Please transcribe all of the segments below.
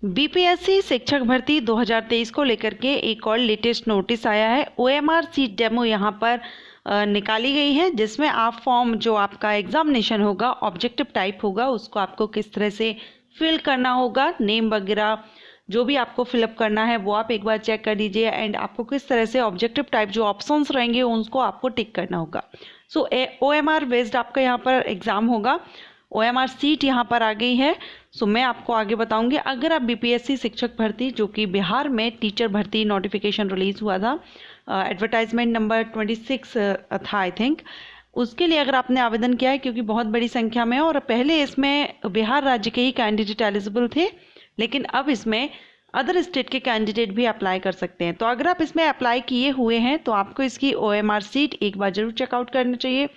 BPSC शिक्षक भर्ती 2023 को लेकर के एक और लेटेस्ट नोटिस आया है। ओएमआर सीट डेमो यहाँ पर निकाली गई है, जिसमें आप फॉर्म जो आपका एग्जामिनेशन होगा, ऑब्जेक्टिव टाइप होगा, उसको आपको किस तरह से फिल करना होगा, नेम वगैरह जो भी आपको फिलअप करना है वो आप एक बार चेक कर लीजिए। एंड आपको किस तरह से ऑब्जेक्टिव टाइप जो ऑप्शंस रहेंगे उनको आपको टिक करना होगा। सो ओएमआर बेस्ड आपका यहाँ पर एग्ज़ाम होगा। ओएमआर सीट यहाँ पर आ गई है। सो मैं आपको आगे बताऊंगी। अगर आप बीपीएससी शिक्षक भर्ती, जो कि बिहार में टीचर भर्ती नोटिफिकेशन रिलीज हुआ था, एडवर्टाइजमेंट नंबर 26 था आई थिंक, उसके लिए अगर आपने आवेदन किया है, क्योंकि बहुत बड़ी संख्या में, और पहले इसमें बिहार राज्य के ही कैंडिडेट एलिजिबल थे, लेकिन अब इसमें अदर स्टेट के कैंडिडेट भी अप्लाई कर सकते हैं। तो अगर आप इसमें अप्लाई किए हुए हैं तो आपको इसकी ओएमआर सीट एक बार जरूर चेकआउट करना चाहिए।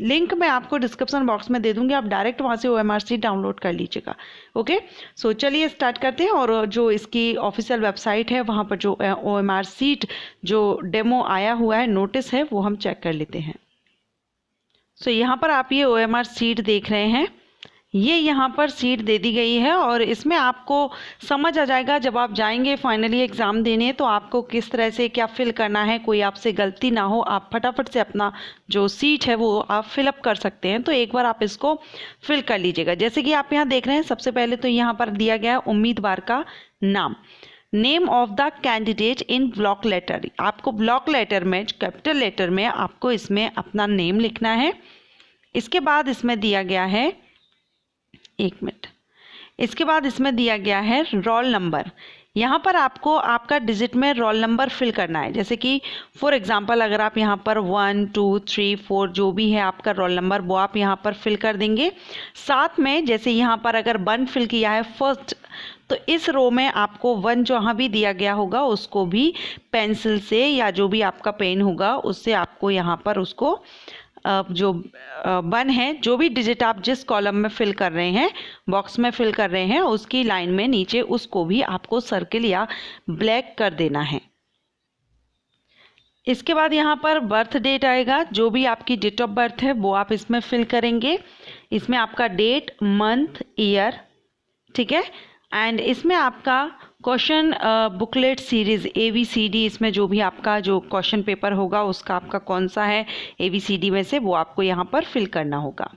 लिंक मैं आपको डिस्क्रिप्शन बॉक्स में दे दूंगी, आप डायरेक्ट वहाँ से ओएमआर सीट डाउनलोड कर लीजिएगा। ओके, सो चलिए स्टार्ट करते हैं। और जो इसकी ऑफिशियल वेबसाइट है वहाँ पर जो ओएमआर सीट जो डेमो आया हुआ है, नोटिस है, वो हम चेक कर लेते हैं। सो यहाँ पर आप ये ओएमआर सीट देख रहे हैं, ये यहाँ पर सीट दे दी गई है और इसमें आपको समझ आ जाएगा जब आप जाएंगे फाइनली एग्ज़ाम देने, तो आपको किस तरह से क्या फिल करना है, कोई आपसे गलती ना हो, आप फटाफट से अपना जो सीट है वो आप फिलअप कर सकते हैं। तो एक बार आप इसको फिल कर लीजिएगा। जैसे कि आप यहाँ देख रहे हैं, सबसे पहले तो यहाँ पर दिया गया है उम्मीदवार का नाम, name of the candidate in block letter. आपको ब्लॉक लेटर में, कैपिटल लेटर में आपको इसमें अपना नेम लिखना है। इसके बाद इसमें दिया गया है, एक मिनट, इसके बाद इसमें दिया गया है रोल नंबर। यहाँ पर आपको आपका डिजिट में रोल नंबर फिल करना है। जैसे कि फॉर एग्जांपल अगर आप यहाँ पर 1 2 3 4 जो भी है आपका रोल नंबर, वो आप यहाँ पर फिल कर देंगे। साथ में जैसे यहाँ पर अगर 1 फिल किया है फर्स्ट, तो इस रो में आपको 1 जहाँ भी दिया गया होगा उसको भी पेंसिल से या जो भी आपका पेन होगा उससे आपको यहाँ पर उसको जो 1 है, जो भी डिजिट आप जिस कॉलम में फिल कर रहे हैं, बॉक्स में फिल कर रहे हैं, उसकी लाइन में नीचे उसको भी आपको सर्किल या ब्लैक कर देना है। इसके बाद यहाँ पर बर्थ डेट आएगा, जो भी आपकी डेट ऑफ बर्थ है वो आप इसमें फिल करेंगे। इसमें आपका डेट, मंथ, ईयर, ठीक है। एंड इसमें आपका क्वेश्चन बुकलेट सीरीज़ ABCD, इसमें जो भी आपका जो क्वेश्चन पेपर होगा उसका आपका कौन सा है ABCD में से, वो आपको यहाँ पर फिल करना होगा।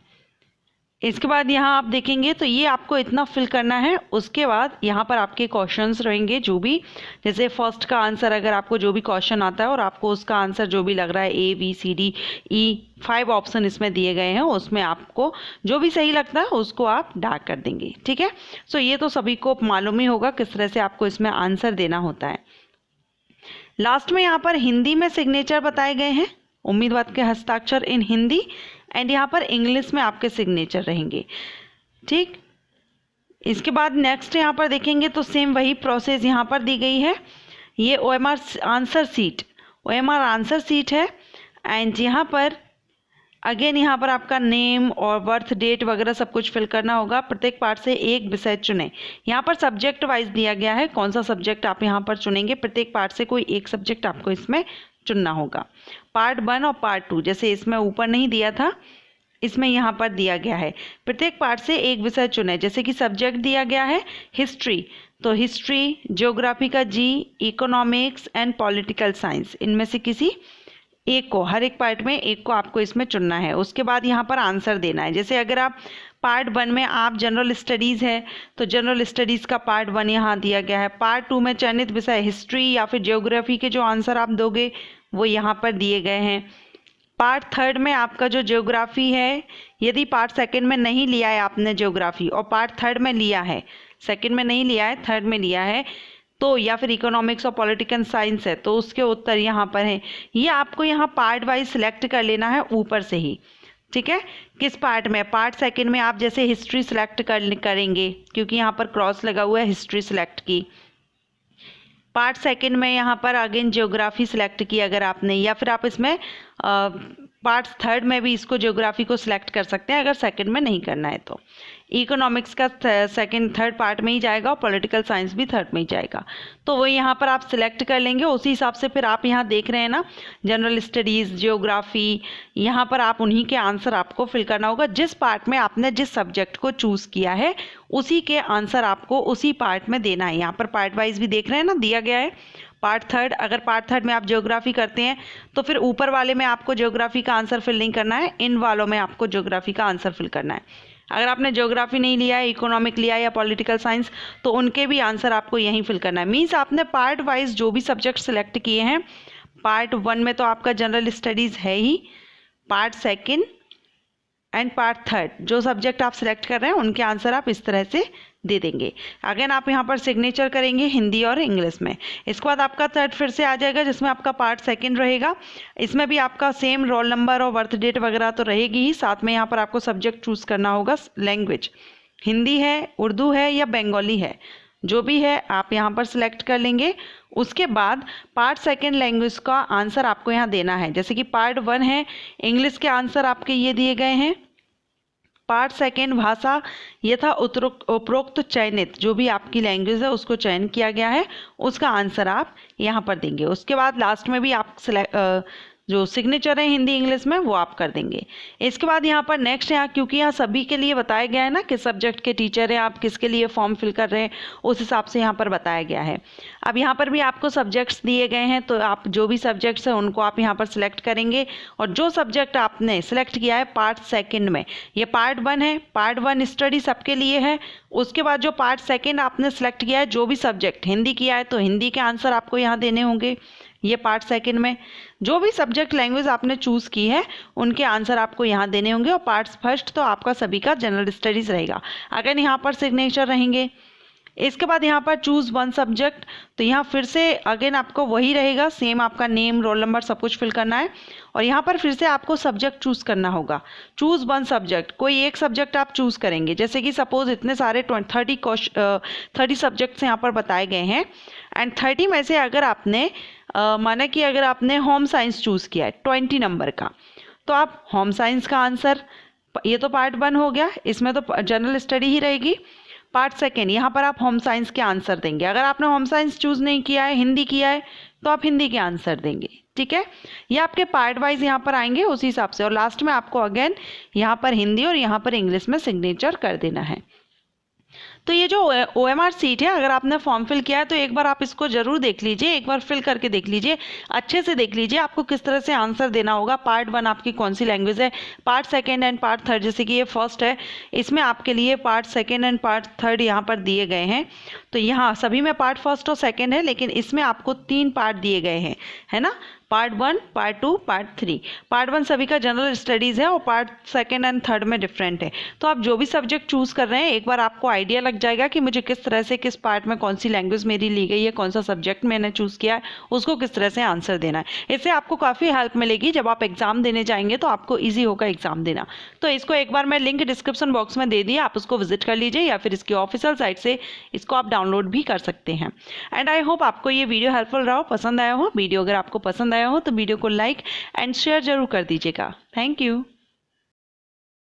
इसके बाद यहाँ आप देखेंगे तो ये आपको इतना फिल करना है। उसके बाद यहाँ पर आपके क्वेश्चंस रहेंगे, जो भी, जैसे फर्स्ट का आंसर अगर आपको जो भी क्वेश्चन आता है और आपको उसका आंसर जो भी लग रहा है ABCDE 5 ऑप्शन इसमें दिए गए हैं, उसमें आपको जो भी सही लगता है उसको आप डार्क कर देंगे, ठीक है। सो ये तो सभी को मालूम ही होगा किस तरह से आपको इसमें आंसर देना होता है। लास्ट में यहाँ पर हिंदी में सिग्नेचर बताए गए हैं, उम्मीदवार के हस्ताक्षर इन हिंदी, एंड यहाँ पर इंग्लिश में आपके सिग्नेचर रहेंगे, ठीक। इसके बाद नेक्स्ट यहाँ पर देखेंगे तो सेम वही प्रोसेस यहाँ पर दी गई है। ये ओएमआर आंसर सीट है। एंड यहाँ पर अगेन यहाँ पर आपका नेम और बर्थ डेट वगैरह सब कुछ फिल करना होगा। प्रत्येक पार्ट से एक विषय चुनें। यहाँ पर सब्जेक्ट वाइज दिया गया है, कौन सा सब्जेक्ट आप यहाँ पर चुनेंगे। प्रत्येक पार्ट से कोई एक सब्जेक्ट आपको इसमें चुनना होगा। पार्ट 1 और पार्ट 2, जैसे इसमें ऊपर नहीं दिया था, इसमें यहाँ पर दिया गया है प्रत्येक पार्ट से एक विषय चुने। जैसे कि सब्जेक्ट दिया गया है हिस्ट्री, तो हिस्ट्री, ज्योग्राफी का G, economics and political science, इनमें से किसी एक को, हर एक पार्ट में एक को आपको इसमें चुनना है। उसके बाद यहाँ पर आंसर देना है। जैसे अगर आप पार्ट 1 में आप जनरल स्टडीज़ है तो जनरल स्टडीज़ का पार्ट 1 यहाँ दिया गया है। पार्ट 2 में चयनित विषय हिस्ट्री या फिर ज्योग्राफी के जो आंसर आप दोगे वो यहाँ पर दिए गए हैं। पार्ट 3 में आपका जो ज्योग्राफी है, यदि पार्ट 2 में नहीं लिया है आपने ज्योग्राफी और पार्ट 3 में लिया है, 2 में नहीं लिया है 3 में लिया है, तो या फिर इकोनॉमिक्स और पॉलिटिकल साइंस है, तो उसके उत्तर यहाँ पर है। ये आपको यहाँ पार्ट वाइज सिलेक्ट कर लेना है ऊपर से ही, ठीक है। किस पार्ट में, पार्ट 2 में आप जैसे हिस्ट्री सिलेक्ट करेंगे, क्योंकि यहाँ पर क्रॉस लगा हुआ है, हिस्ट्री सिलेक्ट की। पार्ट 2 में यहाँ पर अगेन ज्योग्राफी सिलेक्ट की अगर आपने, या फिर आप इसमें पार्ट थर्ड में भी इसको ज्योग्राफी को सिलेक्ट कर सकते हैं अगर सेकंड में नहीं करना है तो। इकोनॉमिक्स का थर्ड पार्ट में ही जाएगा और पॉलिटिकल साइंस भी थर्ड में ही जाएगा। तो वो यहाँ पर आप सिलेक्ट कर लेंगे, उसी हिसाब से फिर आप यहाँ देख रहे हैं ना जनरल स्टडीज़, ज्योग्राफी, यहाँ पर आप उन्हीं के आंसर आपको फिल करना होगा। जिस पार्ट में आपने जिस सब्जेक्ट को चूज़ किया है उसी के आंसर आपको उसी पार्ट में देना है। यहाँ पर पार्ट वाइज भी देख रहे हैं ना, दिया गया है पार्ट थर्ड। अगर पार्ट थर्ड में आप ज्योग्राफी करते हैं तो फिर ऊपर वाले में आपको ज्योग्राफी का आंसर फिल नहीं करना है, इन वालों में आपको ज्योग्राफी का आंसर फिल करना है। अगर आपने ज्योग्राफी नहीं लिया है, इकोनॉमिक लिया है या पॉलिटिकल साइंस, तो उनके भी आंसर आपको यहीं फिल करना है। मीन्स आपने पार्ट वाइज जो भी सब्जेक्ट सेलेक्ट किए हैं, पार्ट वन में तो आपका जनरल स्टडीज़ है ही, part second and part third जो सब्जेक्ट आप सिलेक्ट कर रहे हैं उनके आंसर आप इस तरह से दे देंगे। अगेन आप यहाँ पर सिग्नेचर करेंगे हिंदी और इंग्लिश में। इसके बाद आपका थर्ड फिर से आ जाएगा जिसमें आपका पार्ट सेकंड रहेगा। इसमें भी आपका सेम रोल नंबर और बर्थ डेट वगैरह तो रहेगी ही, साथ में यहाँ पर आपको सब्जेक्ट चूज़ करना होगा। लैंग्वेज हिंदी है, उर्दू है या बंगाली है, जो भी है आप यहाँ पर सिलेक्ट कर लेंगे। उसके बाद पार्ट सेकंड लैंग्वेज का आंसर आपको यहाँ देना है। जैसे कि पार्ट वन है इंग्लिश के आंसर आपके ये दिए गए हैं। पार्ट सेकेंड भाषा यथा उपरोक्त चयनित जो भी आपकी लैंग्वेज है उसको चयन किया गया है, उसका आंसर आप यहाँ पर देंगे। उसके बाद लास्ट में भी आप जो सिग्नेचर है हिंदी इंग्लिश में वो आप कर देंगे। इसके बाद यहाँ पर नेक्स्ट यहाँ, क्योंकि यहाँ सभी के लिए बताया गया है ना किस सब्जेक्ट के टीचर हैं आप, किसके लिए फॉर्म फिल कर रहे हैं, उस हिसाब से यहाँ पर बताया गया है। अब यहाँ पर भी आपको सब्जेक्ट्स दिए गए हैं, तो आप जो भी सब्जेक्ट्स हैं उनको आप यहाँ पर सिलेक्ट करेंगे। और जो सब्जेक्ट आपने सिलेक्ट किया है पार्ट सेकेंड में, ये पार्ट वन है, पार्ट वन स्टडी सबके लिए है। उसके बाद जो पार्ट सेकेंड आपने सेलेक्ट किया है, जो भी सब्जेक्ट हिंदी किया है तो हिंदी के आंसर आपको यहाँ देने होंगे। ये पार्ट सेकंड में जो भी सब्जेक्ट लैंग्वेज आपने चूज़ की है उनके आंसर आपको यहाँ देने होंगे। और पार्ट फर्स्ट तो आपका सभी का जनरल स्टडीज़ रहेगा। अगर यहाँ पर सिग्नेचर रहेंगे। इसके बाद यहाँ पर चूज़ वन सब्जेक्ट, तो यहाँ फिर से अगेन आपको वही रहेगा, सेम आपका नेम, रोल नंबर सब कुछ फिल करना है। और यहाँ पर फिर से आपको सब्जेक्ट चूज़ करना होगा। चूज़ वन सब्जेक्ट, कोई एक सब्जेक्ट आप चूज़ करेंगे। जैसे कि सपोज इतने सारे 30 सब्जेक्ट्स यहाँ पर बताए गए हैं एंड 30 में से अगर आपने माना कि अगर आपने होम साइंस चूज़ किया है 20 नंबर का, तो आप होम साइंस का आंसर, ये तो पार्ट वन हो गया, इसमें तो जनरल स्टडी ही रहेगी। पार्ट सेकेंड यहाँ पर आप होम साइंस के आंसर देंगे। अगर आपने होम साइंस चूज़ नहीं किया है, हिंदी किया है, तो आप हिंदी के आंसर देंगे। ठीक है, ये आपके पार्ट वाइज यहाँ पर आएंगे उसी हिसाब से। और लास्ट में आपको अगेन यहाँ पर हिंदी और यहाँ पर इंग्लिश में सिग्नेचर कर देना है। तो ये जो OMR सीट है, अगर आपने फॉर्म फिल किया है तो एक बार आप इसको ज़रूर देख लीजिए, एक बार फिल करके देख लीजिए, अच्छे से देख लीजिए आपको किस तरह से आंसर देना होगा। पार्ट वन आपकी कौन सी लैंग्वेज है, part second and part third, जैसे कि ये फर्स्ट है, इसमें आपके लिए part second and part third यहाँ पर दिए गए हैं। तो यहाँ सभी में पार्ट फर्स्ट और सेकेंड है, लेकिन इसमें आपको 3 पार्ट दिए गए हैं, है ना, part one, part two, part three. Part one सभी का जनरल स्टडीज़ है और पार्ट सेकेंड एंड थर्ड में डिफरेंट है। तो आप जो भी सब्जेक्ट चूज़ कर रहे हैं, एक बार आपको आइडिया लग जाएगा कि मुझे किस तरह से किस पार्ट में कौन सी लैंग्वेज मेरी ली गई है, कौन सा सब्जेक्ट मैंने चूज़ किया है, उसको किस तरह से आंसर देना है। इससे आपको काफ़ी हेल्प मिलेगी, जब आप एग्जाम देने जाएंगे तो आपको ईजी होगा एग्जाम देना। तो इसको एक बार मैं लिंक डिस्क्रिप्शन बॉक्स में दे दी, आप उसको विजिट कर लीजिए या फिर इसकी ऑफिशियल साइट से इसको आप डाउनलोड भी कर सकते हैं। एंड आई होप आपको ये वीडियो हेल्पफुल रहा हो, पसंद आया हो। वीडियो अगर आपको पसंद आया हो तो वीडियो को लाइक एंड शेयर जरूर कर दीजिएगा। Thank you.